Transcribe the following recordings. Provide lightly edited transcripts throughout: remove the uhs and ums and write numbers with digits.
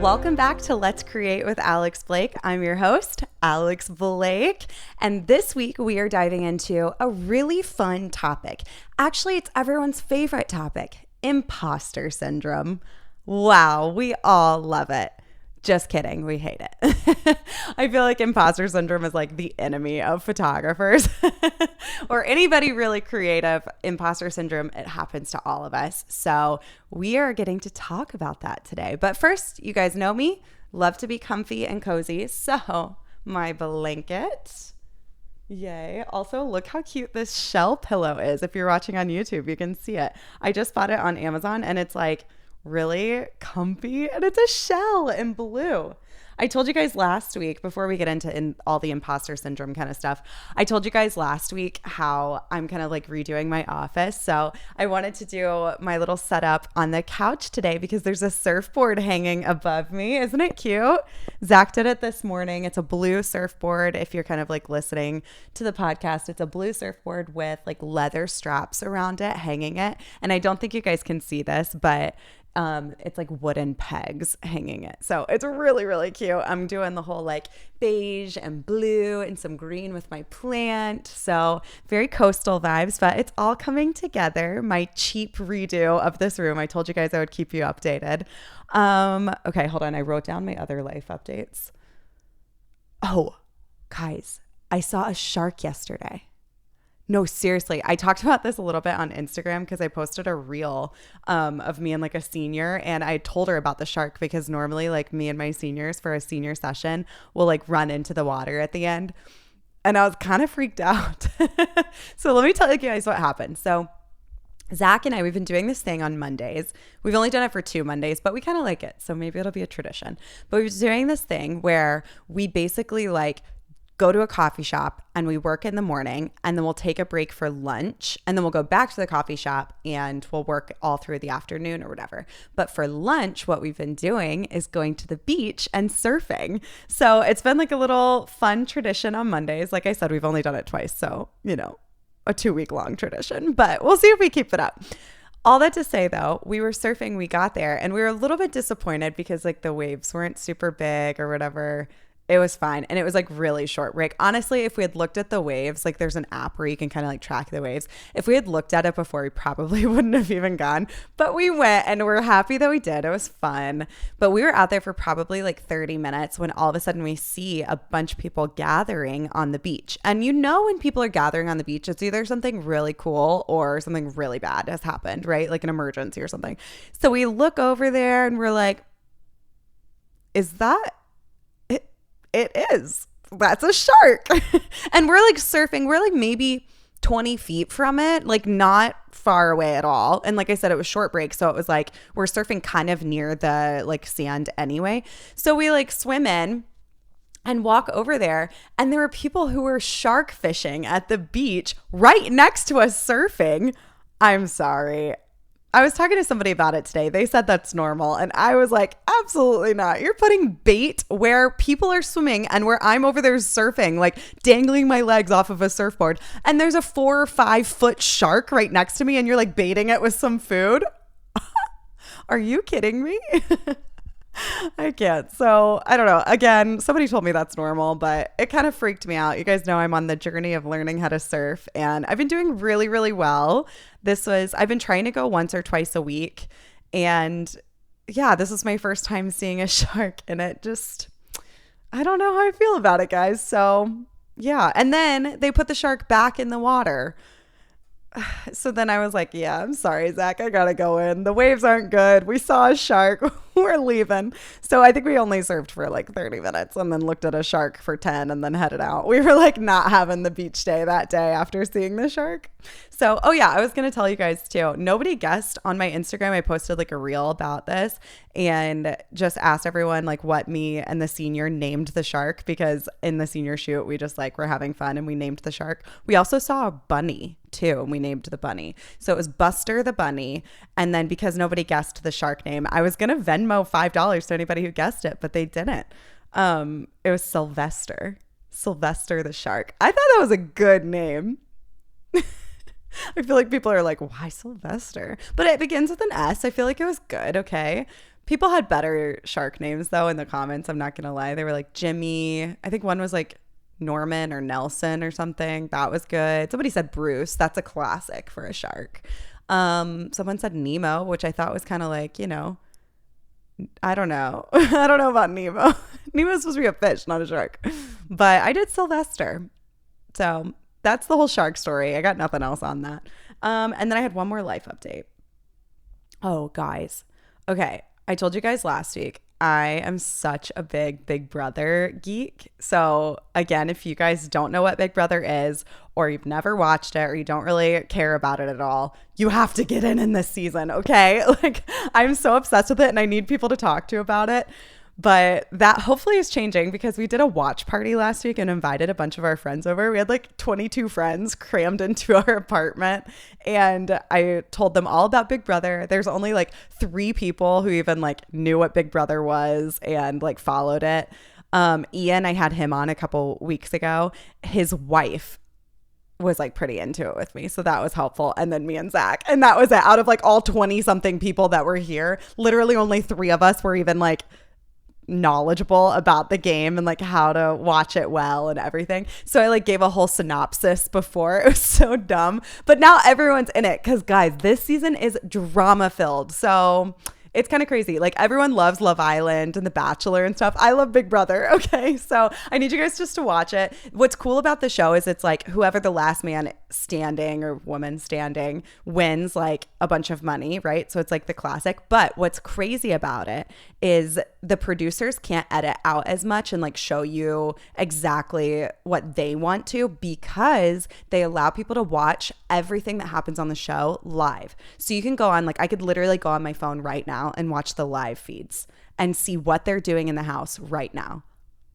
Welcome back to Let's Create with Alex Blake. I'm your host, Alex Blake, and this week we are diving into a really fun topic. Actually, it's everyone's favorite topic, imposter syndrome. Wow, we all love it. Just kidding, we hate it. I feel like imposter syndrome is like the enemy of photographers or anybody really creative. Imposter syndrome, it happens to all of us. So we are getting to talk about that today. But first, you guys know me, love to be comfy and cozy. So my blanket, yay. Also, look how cute this shell pillow is. If you're watching on YouTube, you can see it. I just bought it on Amazon and it's like really comfy, and it's a shell in blue. I told you guys last week, before we get into all the imposter syndrome kind of stuff, I told you guys last week how I'm kind of like redoing my office. So I wanted to do my little setup on the couch today because there's a surfboard hanging above me. Isn't it cute? Zach did it this morning. It's a blue surfboard. If you're kind of like listening to the podcast, it's a blue surfboard with like leather straps around it, hanging it. And I don't think you guys can see this, but it's like wooden pegs hanging it. So it's really, really cute. I'm doing the whole like beige and blue and some green with my plant. So very coastal vibes, but it's all coming together. My cheap redo of this room. I told you guys I would keep you updated. Okay, hold on. I wrote down my other life updates. Oh, guys, I saw a shark yesterday. No, seriously. I talked about this a little bit on Instagram because I posted a reel of me and like a senior, and I told her about the shark because normally like me and my seniors for a senior session will like run into the water at the end. And I was kind of freaked out. So let me tell you guys what happened. So Zach and I, we've been doing this thing on Mondays. We've only done it for 2 Mondays, but we kind of like it. So maybe it'll be a tradition. But we've been doing this thing where we basically like go to a coffee shop and we work in the morning, and then we'll take a break for lunch, and then we'll go back to the coffee shop and we'll work all through the afternoon or whatever. But for lunch, what we've been doing is going to the beach and surfing. So it's been like a little fun tradition on Mondays. Like I said, we've only done it twice. So, you know, a 2-week long tradition, but we'll see if we keep it up. All that to say though, we were surfing, we got there, and we were a little bit disappointed because like the waves weren't super big or whatever. It was fine. And it was like really short break. Honestly, if we had looked at the waves, like there's an app where you can kind of like track the waves. If we had looked at it before, we probably wouldn't have even gone. But we went, and we're happy that we did. It was fun. But we were out there for probably like 30 minutes when all of a sudden we see a bunch of people gathering on the beach. And you know when people are gathering on the beach, it's either something really cool or something really bad has happened, right? Like an emergency or something. So we look over there and we're like, is that... It is. That's a shark. And we're like surfing. We're like maybe 20 feet from it, like not far away at all. And like I said, it was short break. So it was like we're surfing kind of near the like sand anyway. So we like swim in and walk over there. And there were people who were shark fishing at the beach right next to us surfing. I'm sorry. I was talking to somebody about it today. They said that's normal. And I was like, absolutely not. You're putting bait where people are swimming and where I'm over there surfing, like dangling my legs off of a surfboard. And there's a 4 or 5 foot shark right next to me, and you're like baiting it with some food. Are you kidding me? I can't. So I don't know. Again, somebody told me that's normal, but it kind of freaked me out. You guys know I'm on the journey of learning how to surf, and I've been doing really, really well. I've been trying to go once or twice a week. And yeah, this is my first time seeing a shark, and I don't know how I feel about it, guys. So yeah. And then they put the shark back in the water. So then I was like, yeah, I'm sorry, Zach, I gotta go in. The waves aren't good. We saw a shark. We're leaving. So I think we only surfed for like 30 minutes and then looked at a shark for 10 and then headed out. We were like not having the beach day that day after seeing the shark. So, oh yeah, I was going to tell you guys too. Nobody guessed on my Instagram. I posted like a reel about this and just asked everyone like what me and the senior named the shark, because in the senior shoot, we just like were having fun and we named the shark. We also saw a bunny too, and we named the bunny. So it was Buster the bunny. And then because nobody guessed the shark name, I was going to Venmo $5 to anybody who guessed it, but they didn't. It was Sylvester the shark. I thought that was a good name. I feel like people are like, why Sylvester? But it begins with an S. I feel like it was good, okay? People had better shark names though in the comments. I'm not gonna lie. They were like Jimmy. I think one was like Norman or Nelson or something. That was good. Somebody said Bruce. That's a classic for a shark. Someone said Nemo, which I thought was kind of like, I don't know. I don't know about Nemo. Nemo's supposed to be a fish, not a shark. But I did Sylvester. So that's the whole shark story. I got nothing else on that. And then I had one more life update. Oh, guys. Okay. I told you guys last week, I am such a Big Brother geek. So again, if you guys don't know what Big Brother is, or you've never watched it, or you don't really care about it at all, you have to get in this season, okay? Like, I'm so obsessed with it and I need people to talk to about it. But that hopefully is changing because we did a watch party last week and invited a bunch of our friends over. We had like 22 friends crammed into our apartment. And I told them all about Big Brother. There's only like 3 people who even like knew what Big Brother was and like followed it. Ian, I had him on a couple weeks ago. His wife was like pretty into it with me. So that was helpful. And then me and Zach. And that was it. Out of like all 20 something people that were here, literally only 3 of us were even like knowledgeable about the game and like how to watch it well and everything. So I like gave a whole synopsis before. It was so dumb. But now everyone's in it because guys, this season is drama filled. So it's kind of crazy. Like everyone loves Love Island and The Bachelor and stuff. I love Big Brother. Okay. So I need you guys just to watch it. What's cool about the show is it's like whoever the last man standing or woman standing wins like a bunch of money, right? So it's like the classic. But what's crazy about it is the producers can't edit out as much and like show you exactly what they want to because they allow people to watch everything that happens on the show live. So you can go on, like I could literally go on my phone right now and watch the live feeds and see what they're doing in the house right now.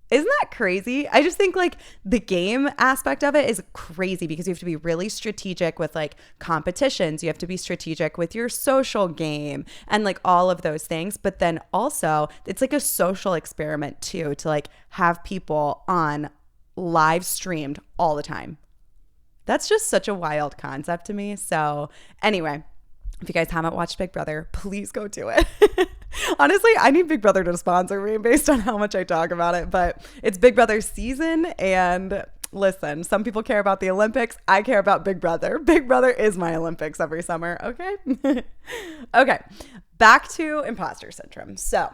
Isn't that crazy? I just think like the game aspect of it is crazy because you have to be really strategic with like competitions. You have to be strategic with your social game and like all of those things. But then also it's like a social experiment too, to like have people on live streamed all the time. That's just such a wild concept to me. So anyway, if you guys haven't watched Big Brother, please go do it. Honestly, I need Big Brother to sponsor me based on how much I talk about it, but it's Big Brother season. And listen, some people care about the Olympics. I care about Big Brother. Big Brother is my Olympics every summer. Okay. Okay. Back to imposter syndrome. So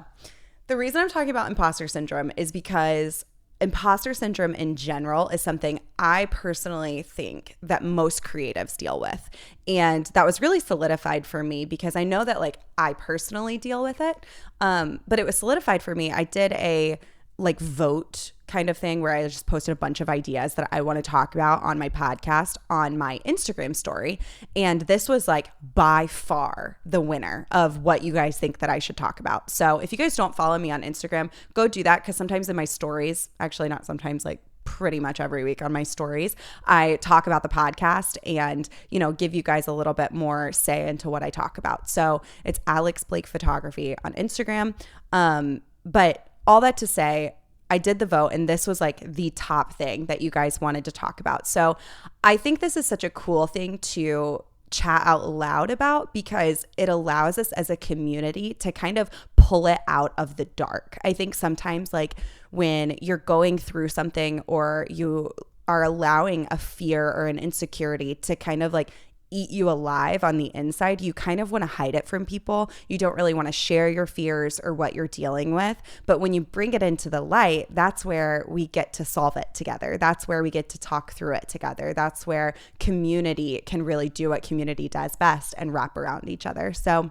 the reason I'm talking about imposter syndrome is because imposter syndrome in general is something I personally think that most creatives deal with. And that was really solidified for me because I know that like I personally deal with it. But it was solidified for me. I did a like vote kind of thing where I just posted a bunch of ideas that I want to talk about on my podcast on my Instagram story. And this was like by far the winner of what you guys think that I should talk about. So if you guys don't follow me on Instagram, go do that because sometimes in my stories, actually not sometimes, like pretty much every week on my stories, I talk about the podcast and, give you guys a little bit more say into what I talk about. So it's Alex Blake Photography on Instagram. But all that to say, I did the vote and this was like the top thing that you guys wanted to talk about. So I think this is such a cool thing to chat out loud about because it allows us as a community to kind of pull it out of the dark. I think sometimes like when you're going through something or you are allowing a fear or an insecurity to kind of like eat you alive on the inside, you kind of want to hide it from people. You don't really want to share your fears or what you're dealing with. But when you bring it into the light, that's where we get to solve it together. That's where we get to talk through it together. That's where community can really do what community does best and wrap around each other. So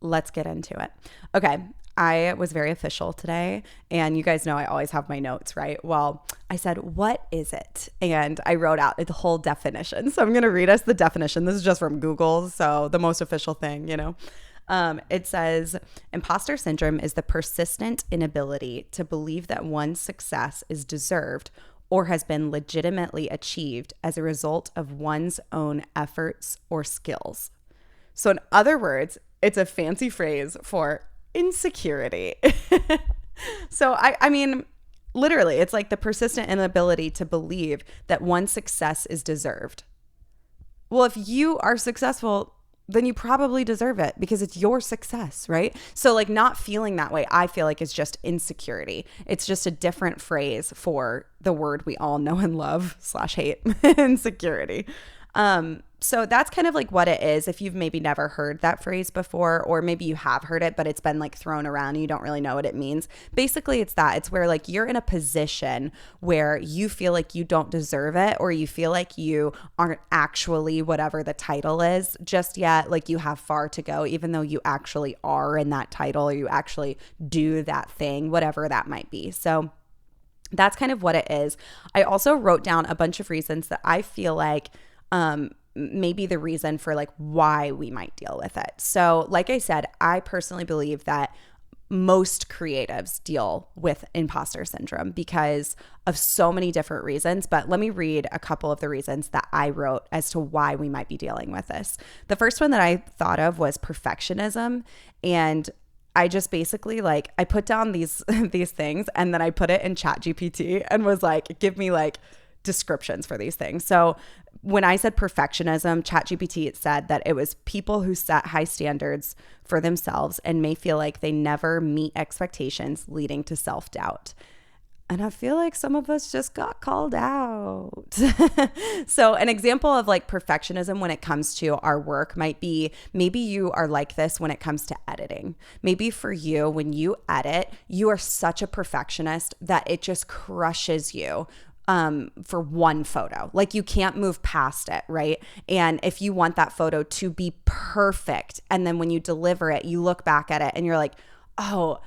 let's get into it. Okay. I was very official today, and you guys know I always have my notes, right? Well, I said, what is it? And I wrote out the whole definition. So I'm going to read us the definition. This is just from Google, so the most official thing, It says, imposter syndrome is the persistent inability to believe that one's success is deserved or has been legitimately achieved as a result of one's own efforts or skills. So in other words, it's a fancy phrase for insecurity. So I mean, literally, it's like the persistent inability to believe that one's success is deserved. Well, if you are successful, then you probably deserve it because it's your success, right? So like not feeling that way, I feel like is just insecurity. It's just a different phrase for the word we all know and love / hate, insecurity. So that's kind of like what it is. If you've maybe never heard that phrase before, or maybe you have heard it, but it's been like thrown around and you don't really know what it means. Basically, it's that. It's where like you're in a position where you feel like you don't deserve it, or you feel like you aren't actually whatever the title is just yet. Like you have far to go, even though you actually are in that title, or you actually do that thing, whatever that might be. So that's kind of what it is. I also wrote down a bunch of reasons that I feel like maybe the reason for like why we might deal with it. So like I said, I personally believe that most creatives deal with imposter syndrome because of so many different reasons. But let me read a couple of the reasons that I wrote as to why we might be dealing with this. The first one that I thought of was perfectionism. And I just basically like, I put down these things and then I put it in ChatGPT and was like, give me like descriptions for these things. So when I said perfectionism, ChatGPT, it said that it was people who set high standards for themselves and may feel like they never meet expectations, leading to self-doubt. And I feel like some of us just got called out. So an example of like perfectionism when it comes to our work might be, maybe you are like this when it comes to editing. Maybe for you, when you edit, you are such a perfectionist that it just crushes you for one photo. Like you can't move past it, right? And if you want that photo to be perfect, and then when you deliver it, you look back at it and you're like, oh,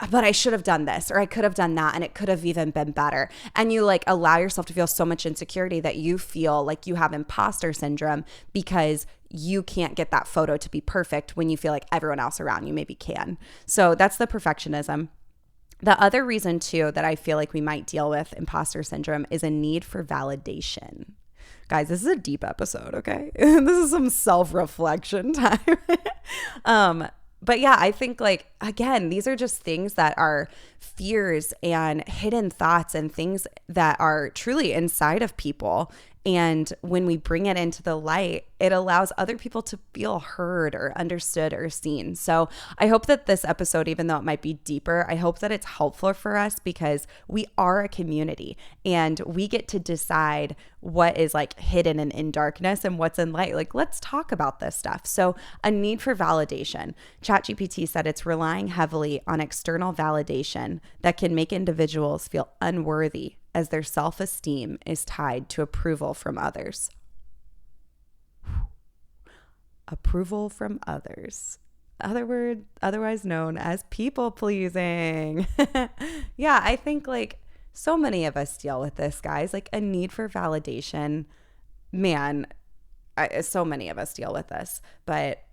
but I should have done this, or I could have done that, and it could have even been better. And you like allow yourself to feel so much insecurity that you feel like you have imposter syndrome because you can't get that photo to be perfect when you feel like everyone else around you maybe can. So that's the perfectionism. The other reason too that I feel like we might deal with imposter syndrome is a need for validation. Guys, this is a deep episode, okay? This is some self-reflection time. But yeah, I think like, again, these are just things that are fears and hidden thoughts and things that are truly inside of people. And when we bring it into the light, it allows other people to feel heard or understood or seen. So I hope that this episode, even though it might be deeper, I hope that it's helpful for us because we are a community and we get to decide what is like hidden and in darkness and what's in light. Like, let's talk about this stuff. So a need for validation. ChatGPT said it's relying heavily on external validation that can make individuals feel unworthy as their self-esteem is tied to approval from others. Approval from others. Otherwise known as people pleasing. Yeah, I think like so many of us deal with this, guys, like a need for validation. Man, so many of us deal with this. But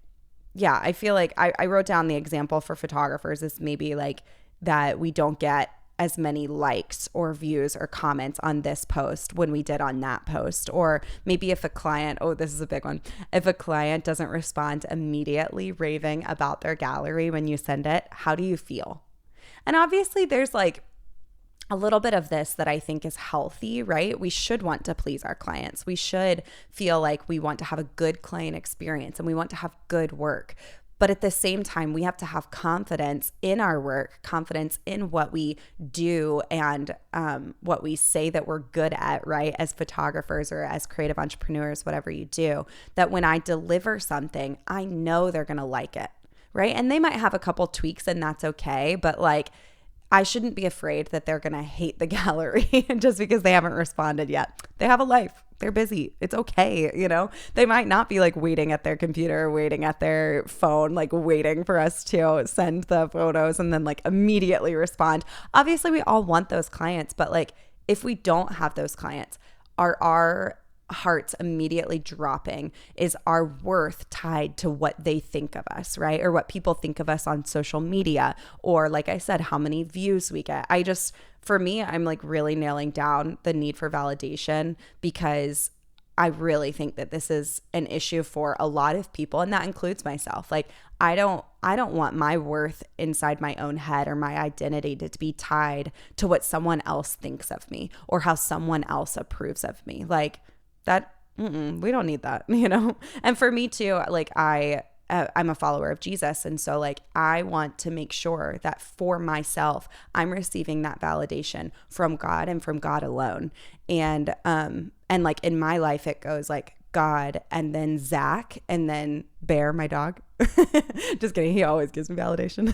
yeah, I feel like I wrote down the example for photographers is maybe like that we don't get as many likes or views or comments on this post when we did on that post. Or maybe if a client, oh, this is a big one. If a client doesn't respond immediately raving about their gallery when you send it, how do you feel? And obviously there's like a little bit of this that I think is healthy, right? We should want to please our clients. We should feel like we want to have a good client experience and we want to have good work. But at the same time, we have to have confidence in our work, confidence in what we do and what we say that we're good at, right? As photographers or as creative entrepreneurs, whatever you do, that when I deliver something, I know they're going to like it, right? And they might have a couple tweaks and that's okay. But like, I shouldn't be afraid that they're going to hate the gallery just because they haven't responded yet. They have a life. They're busy. It's okay. You know, they might not be like waiting at their computer, waiting at their phone, like waiting for us to send the photos and then like immediately respond. Obviously, we all want those clients, but like if we don't have those clients, are our hearts immediately dropping? Is our worth tied to what they think of us, right? Or what people think of us on social media? Or like I said, how many views we get? For me, I'm like really nailing down the need for validation because I really think that this is an issue for a lot of people, and that includes myself. Like I don't want my worth inside my own head or my identity to be tied to what someone else thinks of me or how someone else approves of me. Like We don't need that, you know? And for me too, like I'm a follower of Jesus. And so like, I want to make sure that for myself, I'm receiving that validation from God and from God alone. And like in my life, it goes like God and then Zach and then Bear, my dog. Just kidding. He always gives me validation.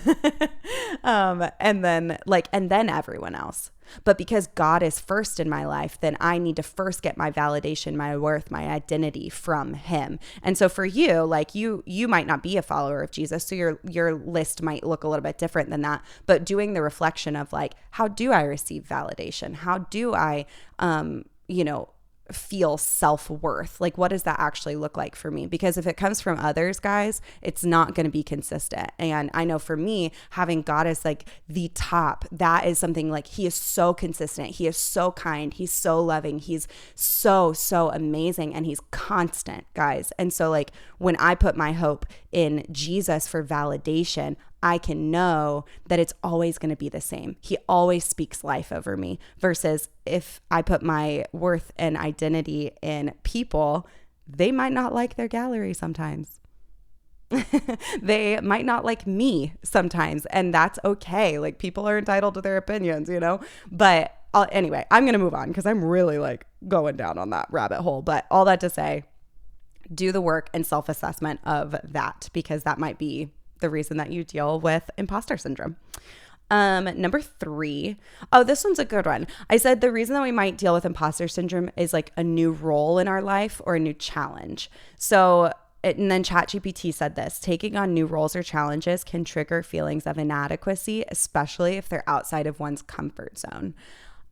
And then everyone else. But because God is first in my life, then I need to first get my validation, my worth, my identity from him. And so for you, like you might not be a follower of Jesus, so your list might look a little bit different than that. But doing the reflection of like, how do I receive validation? How do I, feel self-worth? Like, what does that actually look like for me? Because if it comes from others, guys, it's not going to be consistent. And I know for me, having God as like the top, that is something like, he is so consistent. He is so kind. He's so loving. He's so amazing. And he's constant, guys. And so like, when I put my hope in Jesus for validation, I can know that it's always going to be the same. He always speaks life over me, versus if I put my worth and identity in people, they might not like their gallery sometimes. They might not like me sometimes, and that's okay. Like, people are entitled to their opinions, you know? But anyway, I'm going to move on because I'm really like going down on that rabbit hole. But all that to say, do the work and self-assessment of that, because that might be the reason that you deal with imposter syndrome. Number 3. Oh, this one's a good one. I said the reason that we might deal with imposter syndrome is like a new role in our life or a new challenge. And then ChatGPT said this: taking on new roles or challenges can trigger feelings of inadequacy, especially if they're outside of one's comfort zone.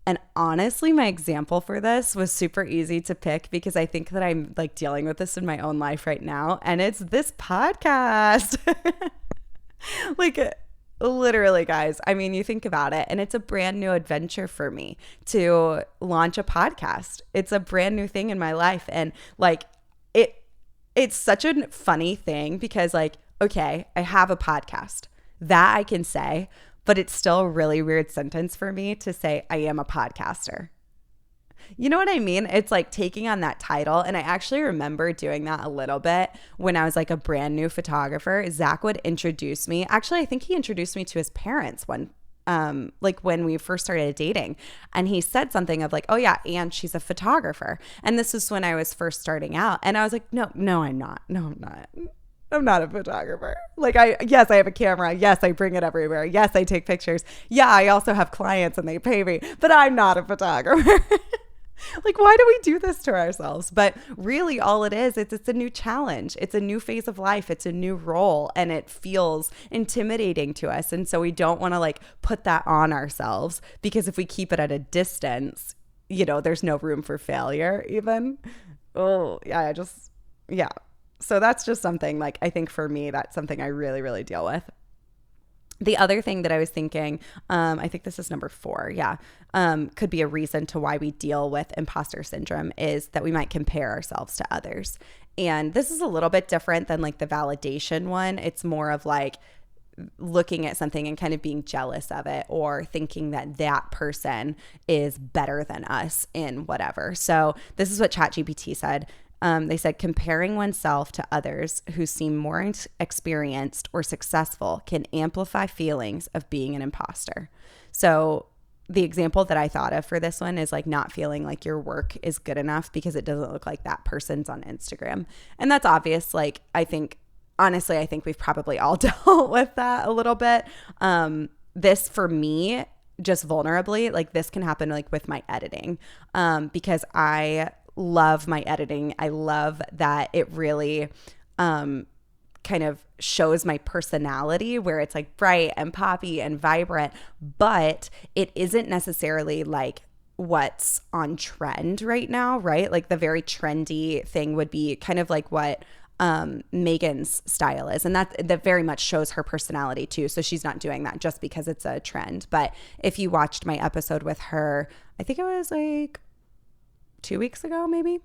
And honestly, my example for this was super easy to pick because I think that I'm like dealing with this in my own life right now. And it's this podcast. Like, literally, guys. I mean, you think about it, and it's a brand new adventure for me to launch a podcast. It's a brand new thing in my life. And like, it's such a funny thing because like, okay, I have a podcast that I can say, but it's still a really weird sentence for me to say I am a podcaster. You know what I mean? It's like taking on that title. And I actually remember doing that a little bit when I was like a brand new photographer. Zach would introduce me. Actually, I think he introduced me to his parents like when we first started dating. And he said something of like, oh yeah, and she's a photographer. And this was when I was first starting out. And I was like, no, I'm not. No, I'm not. I'm not a photographer. Like, yes, I have a camera. Yes, I bring it everywhere. Yes, I take pictures. Yeah, I also have clients and they pay me, but I'm not a photographer. Like, why do we do this to ourselves? But really all it is, it's a new challenge. It's a new phase of life. It's a new role, and it feels intimidating to us. And so we don't want to like put that on ourselves, because if we keep it at a distance, there's no room for failure even. Oh, yeah, yeah. So that's just something like, I think for me, that's something I really, really deal with. The other thing that I was thinking, I think this is number 4, could be a reason to why we deal with imposter syndrome is that we might compare ourselves to others. And this is a little bit different than like the validation one. It's more of like looking at something and kind of being jealous of it, or thinking that that person is better than us in whatever. So this is what ChatGPT said. They said comparing oneself to others who seem more experienced or successful can amplify feelings of being an imposter. So the example that I thought of for this one is like not feeling like your work is good enough because it doesn't look like that person's on Instagram. And that's obvious. Like, honestly, I think we've probably all dealt with that a little bit. This for me, just vulnerably, like this can happen like with my editing, because I love my editing. I love that it really kind of shows my personality, where it's like bright and poppy and vibrant, but it isn't necessarily like what's on trend right now, right? Like the very trendy thing would be kind of like what Megan's style is, and that very much shows her personality too. So she's not doing that just because it's a trend. But if you watched my episode with her, I think it was like 2 weeks ago, maybe.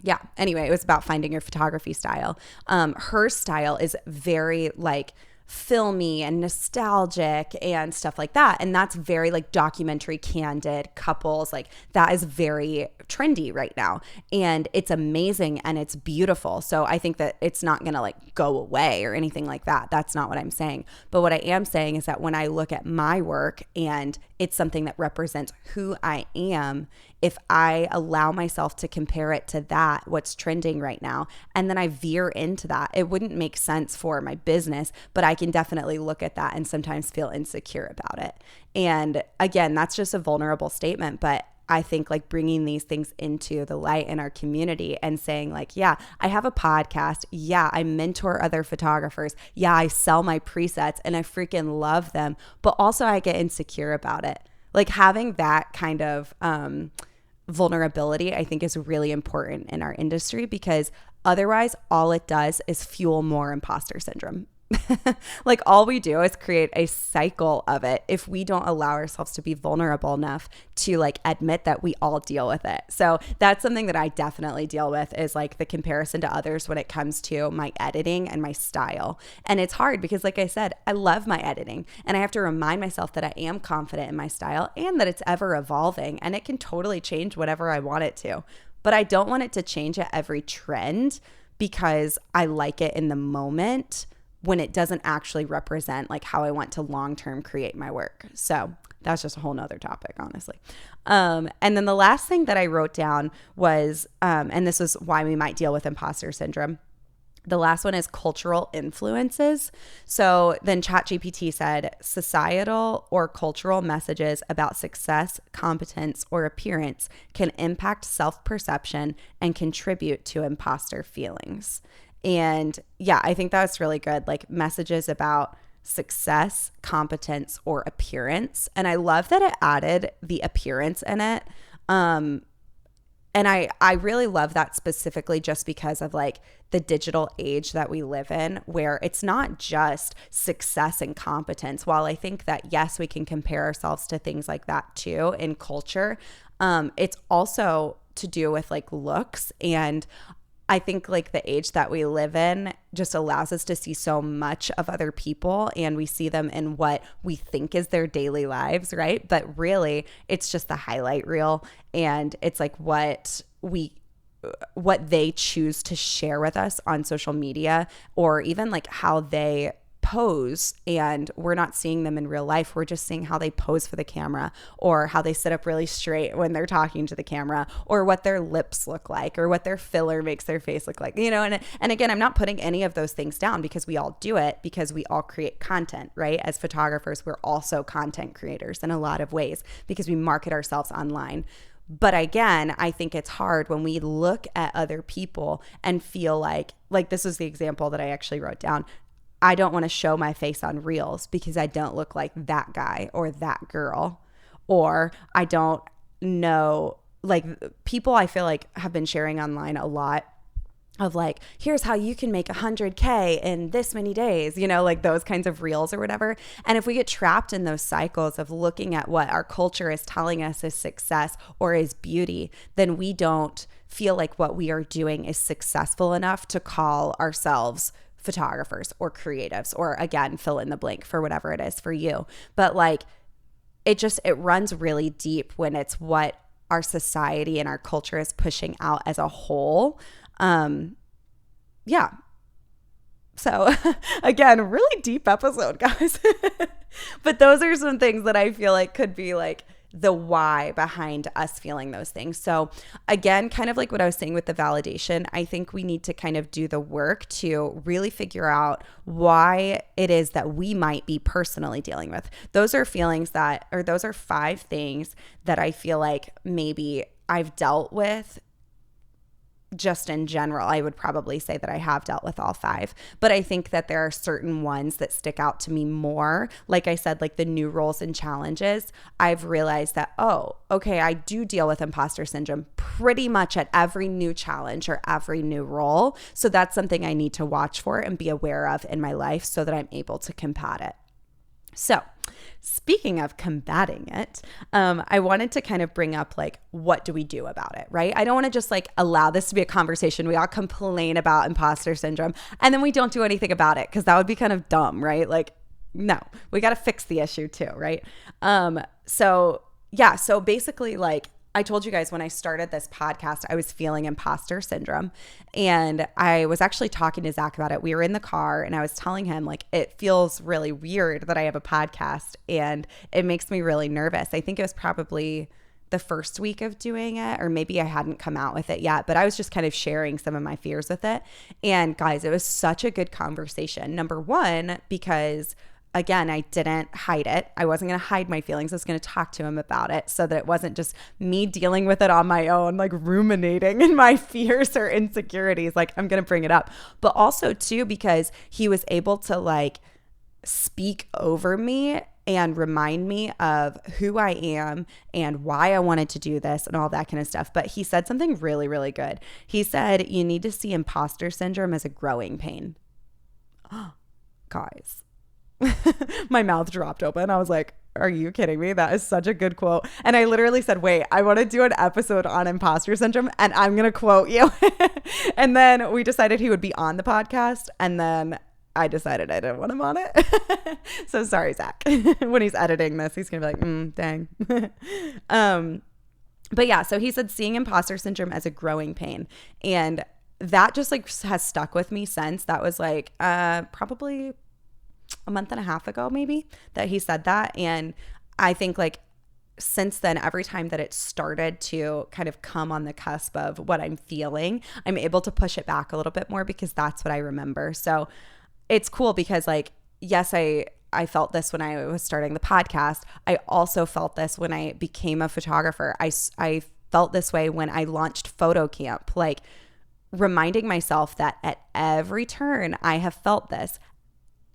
Yeah. Anyway, it was about finding your photography style. Her style is very like filmy and nostalgic and stuff like that. And that's very like documentary candid couples. Like that is very trendy right now. And it's amazing and it's beautiful. So I think that it's not going to like go away or anything like that. That's not what I'm saying. But what I am saying is that when I look at my work and it's something that represents who I am, if I allow myself to compare it to that, what's trending right now, and then I veer into that, it wouldn't make sense for my business, but I can definitely look at that and sometimes feel insecure about it. And again, that's just a vulnerable statement, but I think like bringing these things into the light in our community and saying like, yeah, I have a podcast. Yeah, I mentor other photographers. Yeah, I sell my presets and I freaking love them, but also I get insecure about it. Like having that kind of vulnerability, I think is really important in our industry, because otherwise all it does is fuel more imposter syndrome. Like all we do is create a cycle of it if we don't allow ourselves to be vulnerable enough to like admit that we all deal with it. So that's something that I definitely deal with, is like the comparison to others when it comes to my editing and my style. And it's hard because like I said, I love my editing and I have to remind myself that I am confident in my style and that it's ever evolving and it can totally change whatever I want it to. But I don't want it to change at every trend because I like it in the moment, when it doesn't actually represent like how I want to long-term create my work. So that's just a whole nother topic, honestly. And then the last thing that I wrote down was, and this is why we might deal with imposter syndrome. The last one is cultural influences. So then ChatGPT said societal or cultural messages about success, competence, or appearance can impact self-perception and contribute to imposter feelings. And yeah, I think that's really good. Like messages about success, competence, or appearance. And I love that it added the appearance in it. And I really love that specifically just because of like the digital age that we live in, where it's not just success and competence. While I think that, yes, we can compare ourselves to things like that too in culture, it's also to do with like looks. And I think like the age that we live in just allows us to see so much of other people, and we see them in what we think is their daily lives, right? But really it's just the highlight reel, and it's like what they choose to share with us on social media, or even like how they pose, and we're not seeing them in real life. We're just seeing how they pose for the camera, or how they sit up really straight when they're talking to the camera, or what their lips look like, or what their filler makes their face look like, you know. And again, I'm not putting any of those things down, because we all do it, because we all create content, right? As photographers, we're also content creators in a lot of ways, because we market ourselves online. But again, I think it's hard when we look at other people and feel like this is the example that I actually wrote down. I don't want to show my face on reels because I don't look like that guy or that girl, or I don't know, like people I feel like have been sharing online a lot of like, here's how you can make 100K in this many days, you know, like those kinds of reels or whatever. And if we get trapped in those cycles of looking at what our culture is telling us is success or is beauty, then we don't feel like what we are doing is successful enough to call ourselves photographers or creatives, or again, fill in the blank for whatever it is for you. But like it runs really deep when it's what our society and our culture is pushing out as a whole. Yeah. So again, really deep episode, guys. But those are some things that I feel like could be like the why behind us feeling those things. So again, kind of like what I was saying with the validation, I think we need to kind of do the work to really figure out why it is that we might be personally dealing with. Those are feelings those are 5 things that I feel like maybe I've dealt with. Just in general, I would probably say that I have dealt with all 5, but I think that there are certain ones that stick out to me more. Like I said, like the new roles and challenges, I've realized that, oh, okay, I do deal with imposter syndrome pretty much at every new challenge or every new role. So that's something I need to watch for and be aware of in my life so that I'm able to combat it. So speaking of combating it, I wanted to kind of bring up like, what do we do about it, right? I don't want to just like allow this to be a conversation. We all complain about imposter syndrome and then we don't do anything about it because that would be kind of dumb, right? Like, no, we got to fix the issue too, right? So basically like, I told you guys when I started this podcast, I was feeling imposter syndrome. And I was actually talking to Zach about it. We were in the car and I was telling him, like, it feels really weird that I have a podcast and it makes me really nervous. I think it was probably the first week of doing it, or maybe I hadn't come out with it yet, but I was just kind of sharing some of my fears with it. And guys, it was such a good conversation. Number one, because again, I didn't hide it. I wasn't going to hide my feelings. I was going to talk to him about it so that it wasn't just me dealing with it on my own, like ruminating in my fears or insecurities. Like, I'm going to bring it up. But also too, because he was able to like speak over me and remind me of who I am and why I wanted to do this and all that kind of stuff. But he said something really, really good. He said, you need to see imposter syndrome as a growing pain. Guys. My mouth dropped open. I was like, are you kidding me? That is such a good quote. And I literally said, wait, I want to do an episode on imposter syndrome and I'm going to quote you. And then we decided he would be on the podcast. And then I decided I didn't want him on it. So sorry, Zach. When he's editing this, he's going to be like, dang. But yeah, so he said seeing imposter syndrome as a growing pain. And that just like has stuck with me since. That was like probably a month and a half ago, maybe, that he said that. And I think like since then, every time that it started to kind of come on the cusp of what I'm feeling, I'm able to push it back a little bit more because that's what I remember. So it's cool because like, yes, I felt this when I was starting the podcast. I also felt this when I became a photographer. I felt this way when I launched Photo Camp, like reminding myself that at every turn I have felt this.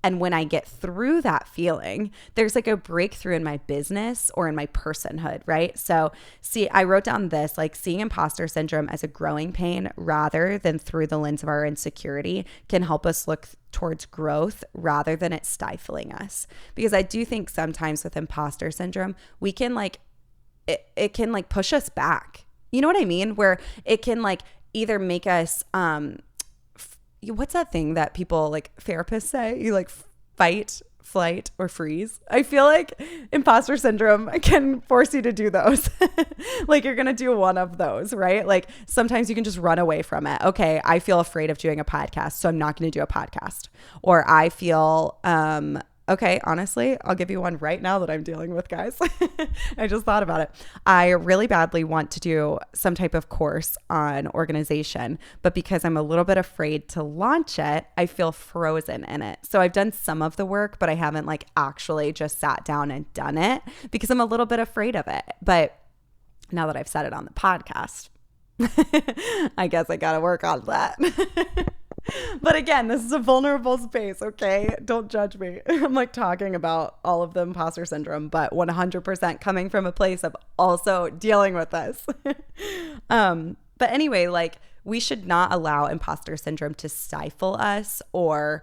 And when I get through that feeling, there's like a breakthrough in my business or in my personhood, right? So see, I wrote down this, like seeing imposter syndrome as a growing pain rather than through the lens of our insecurity can help us look towards growth rather than it stifling us. Because I do think sometimes with imposter syndrome, we can like, it can like push us back. You know what I mean? Where it can like either make us, what's that thing that people like therapists say? You like fight, flight, or freeze. I feel like imposter syndrome can force you to do those. Like you're going to do one of those, right? Like sometimes you can just run away from it. Okay, I feel afraid of doing a podcast, so I'm not going to do a podcast. Or I feel, okay, honestly, I'll give you one right now that I'm dealing with, guys. I just thought about it. I really badly want to do some type of course on organization, but because I'm a little bit afraid to launch it, I feel frozen in it. So I've done some of the work, but I haven't like actually just sat down and done it because I'm a little bit afraid of it. But now that I've said it on the podcast, I guess I got to work on that. But again, this is a vulnerable space, okay? Don't judge me. I'm like talking about all of the imposter syndrome, but 100% coming from a place of also dealing with this. But anyway, like we should not allow imposter syndrome to stifle us or,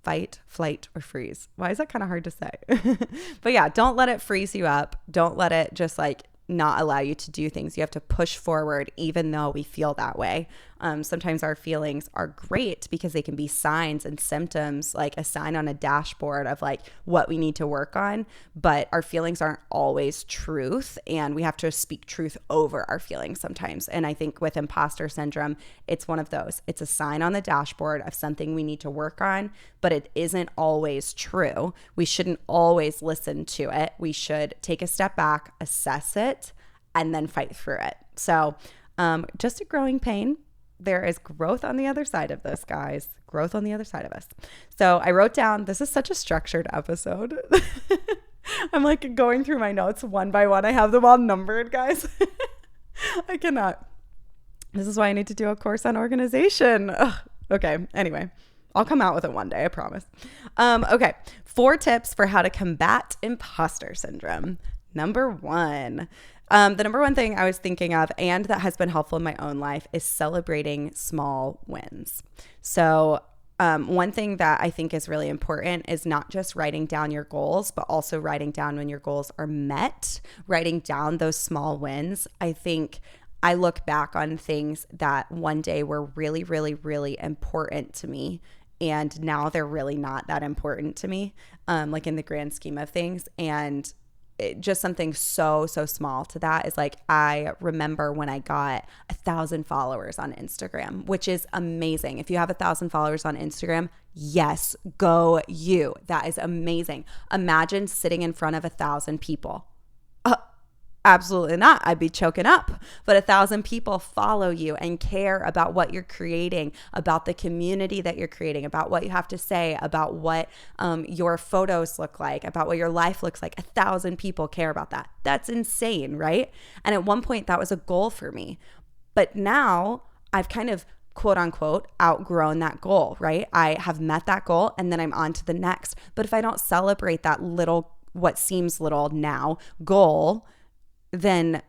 fight, flight, or freeze. Why is that kind of hard to say? But yeah, don't let it freeze you up. Don't let it just like not allow you to do things. You have to push forward even though we feel that way. Sometimes our feelings are great because they can be signs and symptoms, like a sign on a dashboard of like what we need to work on, but our feelings aren't always truth and we have to speak truth over our feelings sometimes. And I think with imposter syndrome, it's one of those. It's a sign on the dashboard of something we need to work on, but it isn't always true. We shouldn't always listen to it. We should take a step back, assess it, and then fight through it. So just a growing pain. There is growth on the other side of this, guys. Growth on the other side of us. So I wrote down, this is such a structured episode. I'm like going through my notes one by one. I have them all numbered, guys. I cannot. This is why I need to do a course on organization. Ugh. Okay. Anyway, I'll come out with it one day. I promise. Okay. 4 tips for how to combat imposter syndrome. Number 1. The number 1 thing I was thinking of and that has been helpful in my own life is celebrating small wins. So one thing that I think is really important is not just writing down your goals, but also writing down when your goals are met, writing down those small wins. I think I look back on things that one day were really, really, really important to me, and now they're really not that important to me, like in the grand scheme of things. And just something so small to that is like, I remember when I got 1,000 followers on Instagram, which is amazing. If you have 1,000 followers on Instagram, yes, go you. That is amazing. Imagine sitting in front of 1,000 people. Absolutely not. I'd be choking up. But 1,000 people follow you and care about what you're creating, about the community that you're creating, about what you have to say, about what your photos look like, about what your life looks like. 1,000 people care about that. That's insane, right? And at one point, that was a goal for me. But now I've kind of quote unquote outgrown that goal, right? I have met that goal and then I'm on to the next. But if I don't celebrate that little, what seems little now, goal, then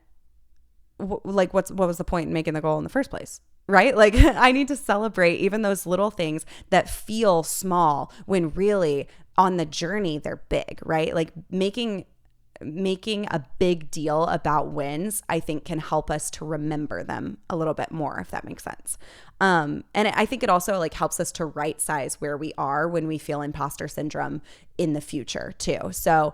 like what was the point in making the goal in the first place, right? Like I need to celebrate even those little things that feel small when really on the journey they're big, right? Like making a big deal about wins, I think can help us to remember them a little bit more, if that makes sense. And I think it also like helps us to right size where we are when we feel imposter syndrome in the future too. So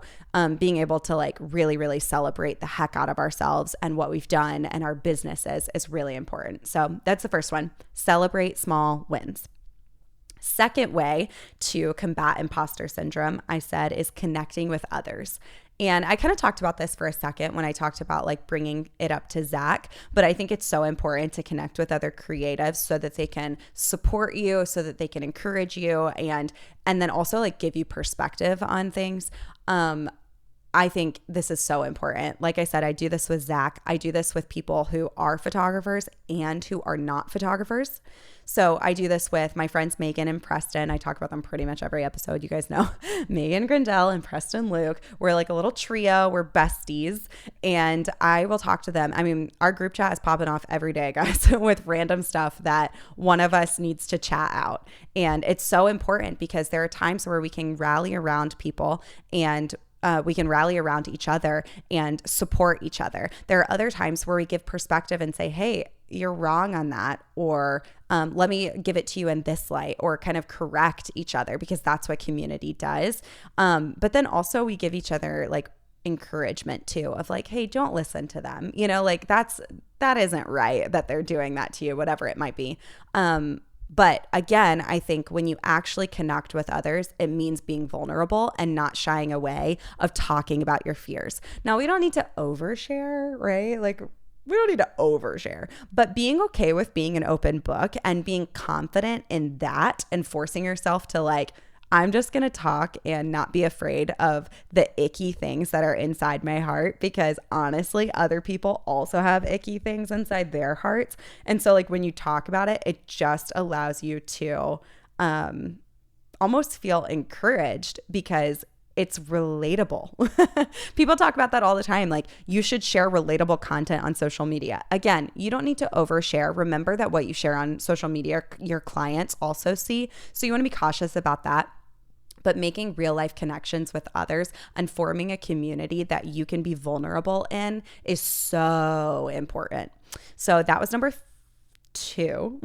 being able to like really, really celebrate the heck out of ourselves and what we've done and our businesses is really important. So that's the first one. Celebrate small wins. Second way to combat imposter syndrome, I said, is connecting with others. And I kind of talked about this for a second when I talked about like bringing it up to Zach, but I think it's so important to connect with other creatives so that they can support you, so that they can encourage you, and then also like give you perspective on things. I think this is so important. Like I said, I do this with Zach. I do this with people who are photographers and who are not photographers. So I do this with my friends Megan and Preston. I talk about them pretty much every episode. You guys know Megan Grindell and Preston Luke. We're like a little trio. We're besties. And I will talk to them. I mean, our group chat is popping off every day, guys, with random stuff that one of us needs to chat out. And it's so important because there are times where we can rally around people and we can rally around each other and support each other. There are other times where we give perspective and say, hey, you're wrong on that, or let me give it to you in this light, or kind of correct each other, because that's what community does. But then also we give each other like encouragement too, of like, hey, don't listen to them. You know, like that isn't right that they're doing that to you, whatever it might be. But again, I think when you actually connect with others, it means being vulnerable and not shying away of talking about your fears. Now, we don't need to overshare, right? Like, we don't need to overshare, but being okay with being an open book and being confident in that and forcing yourself to like, I'm just going to talk and not be afraid of the icky things that are inside my heart, because honestly, other people also have icky things inside their hearts. And so like when you talk about it, it just allows you to almost feel encouraged because it's relatable. People talk about that all the time. Like, you should share relatable content on social media. Again, you don't need to overshare. Remember that what you share on social media, your clients also see. So you want to be cautious about that. But making real life connections with others and forming a community that you can be vulnerable in is so important. So that was number 2.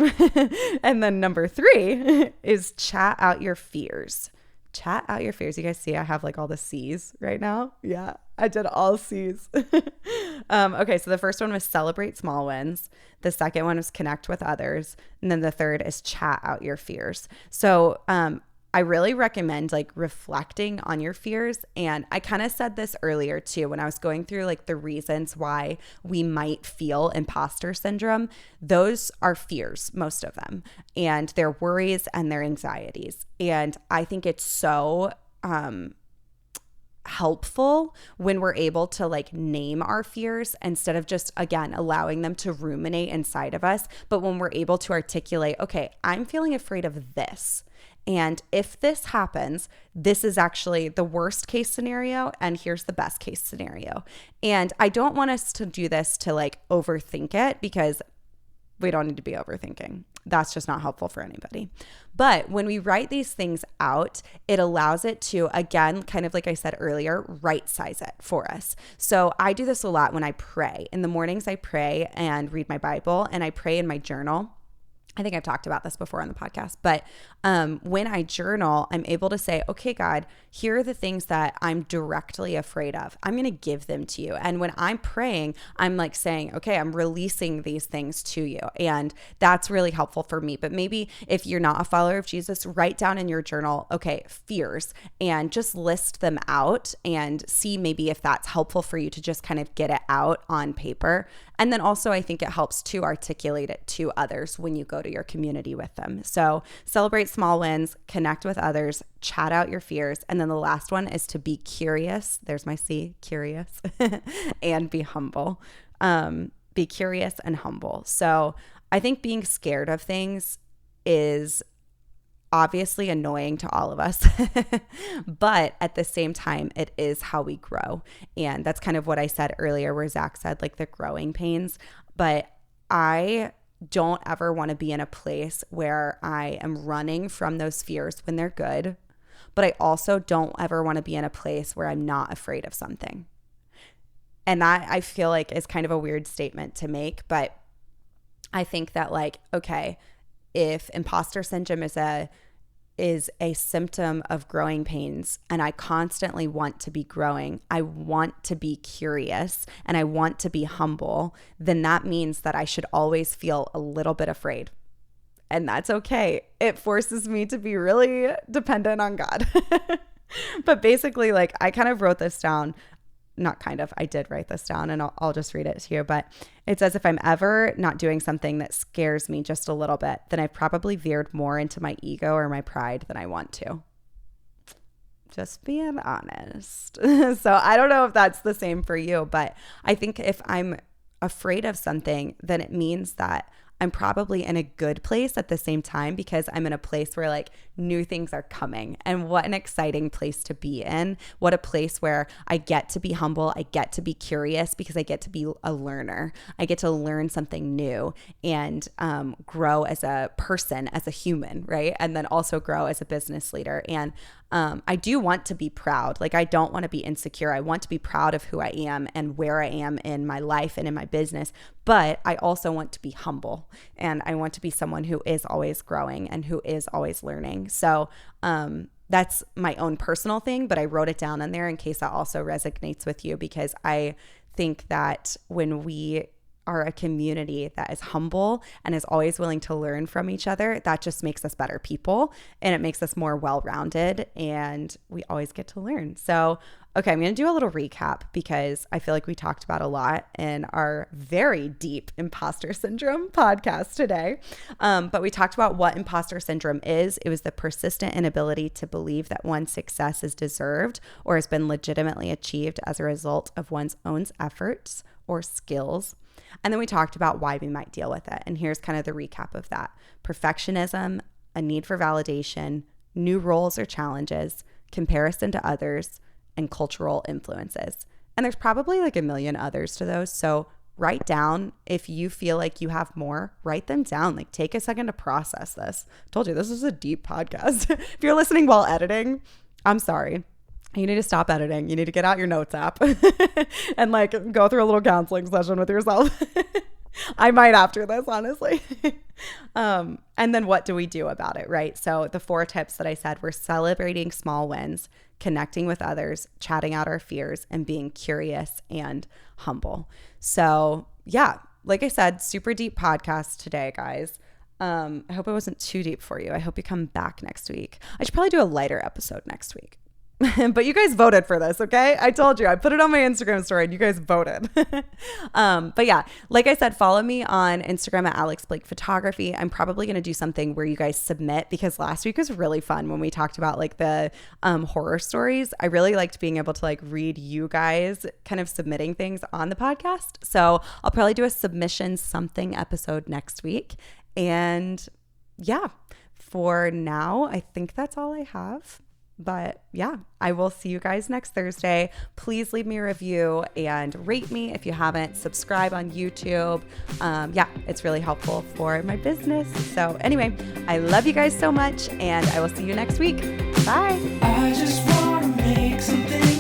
And then number 3 is chat out your fears. Chat out your fears. You guys see I have like all the C's right now? Yeah, I did all C's. Okay, so the first one was celebrate small wins. The second one was connect with others. And then the third is chat out your fears. So I really recommend like reflecting on your fears. And I kind of said this earlier too, when I was going through like the reasons why we might feel imposter syndrome. Those are fears, most of them, and their worries and their anxieties. And I think it's so helpful when we're able to like name our fears instead of just, again, allowing them to ruminate inside of us. But when we're able to articulate, okay, I'm feeling afraid of this. And if this happens, this is actually the worst case scenario, and here's the best case scenario. And I don't want us to do this to like overthink it, because We don't need to be overthinking. That's just not helpful for anybody. But when we write these things out, it allows it to, again, kind of like I said earlier, right size it for us. So I do this a lot when I pray. In the mornings, I pray and read my Bible, and I pray in my journal. I think I've talked about this before on the podcast, but when I journal, I'm able to say, okay, God, here are the things that I'm directly afraid of. I'm going to give them to you. And when I'm praying, I'm like saying, okay, I'm releasing these things to you. And that's really helpful for me. But maybe if you're not a follower of Jesus, write down in your journal, okay, fears, and just list them out and see maybe if that's helpful for you to just kind of get it out on paper. And then also I think it helps to articulate it to others when you go to your community with them. So celebrate small wins, connect with others, chat out your fears. And then the last one is to be curious. There's my C, curious, and be humble. Be curious and humble. So I think being scared of things is obviously annoying to all of us, but at the same time, it is how we grow. And that's kind of what I said earlier, where Zach said like the growing pains. But I don't ever want to be in a place where I am running from those fears when they're good. But I also don't ever want to be in a place where I'm not afraid of something. And that I feel like is kind of a weird statement to make, but I think that like, okay, if imposter syndrome is a symptom of growing pains and I constantly want to be growing, I want to be curious, and I want to be humble, then that means that I should always feel a little bit afraid. And that's okay. It forces me to be really dependent on God. But basically, like I kind of wrote this down. Not kind of, I did write this down, and I'll just read it to you. But it says, if I'm ever not doing something that scares me just a little bit, then I've probably veered more into my ego or my pride than I want to. Just being honest. So I don't know if that's the same for you, but I think if I'm afraid of something, then it means that I'm probably in a good place at the same time, because I'm in a place where like new things are coming. And what an exciting place to be in. What a place where I get to be humble. I get to be curious because I get to be a learner. I get to learn something new and grow as a person, as a human, right? And then also grow as a business leader. And I do want to be proud. Like I don't want to be insecure. I want to be proud of who I am and where I am in my life and in my business. But I also want to be humble, and I want to be someone who is always growing and who is always learning. So that's my own personal thing, but I wrote it down in there in case that also resonates with you, because I think that when we are a community that is humble and is always willing to learn from each other, that just makes us better people, and it makes us more well-rounded, and we always get to learn. So, okay, I'm going to do a little recap because I feel like we talked about a lot in our very deep imposter syndrome podcast today. But we talked about what imposter syndrome is. It was the persistent inability to believe that one's success is deserved or has been legitimately achieved as a result of one's own efforts or skills. And then we talked about why we might deal with it. And here's kind of the recap of that. Perfectionism, a need for validation, new roles or challenges, comparison to others, and cultural influences. And there's probably like a million others to those. So write down, if you feel like you have more, write them down. Like take a second to process this. I told you, this is a deep podcast. If you're listening while editing, I'm sorry. You need to stop editing. You need to get out your notes app and like go through a little counseling session with yourself. I might after this, honestly. And then what do we do about it, right? So the 4 tips that I said were celebrating small wins, connecting with others, chatting out our fears, and being curious and humble. So yeah, like I said, super deep podcast today, guys. I hope it wasn't too deep for you. I hope you come back next week. I should probably do a lighter episode next week. But you guys voted for this, okay? I told you, I put it on my Instagram story and you guys voted. But yeah, like I said, follow me on Instagram at Alex Blake Photography. I'm probably going to do something where you guys submit, because last week was really fun when we talked about like the horror stories. I really liked being able to like read you guys kind of submitting things on the podcast. So I'll probably do a submission something episode next week. And yeah, for now, I think that's all I have. But yeah, I will see you guys next Thursday. Please leave me a review and rate me if you haven't. Subscribe on YouTube. Yeah, it's really helpful for my business. So anyway, I love you guys so much, and I will see you next week. Bye. I just want to make something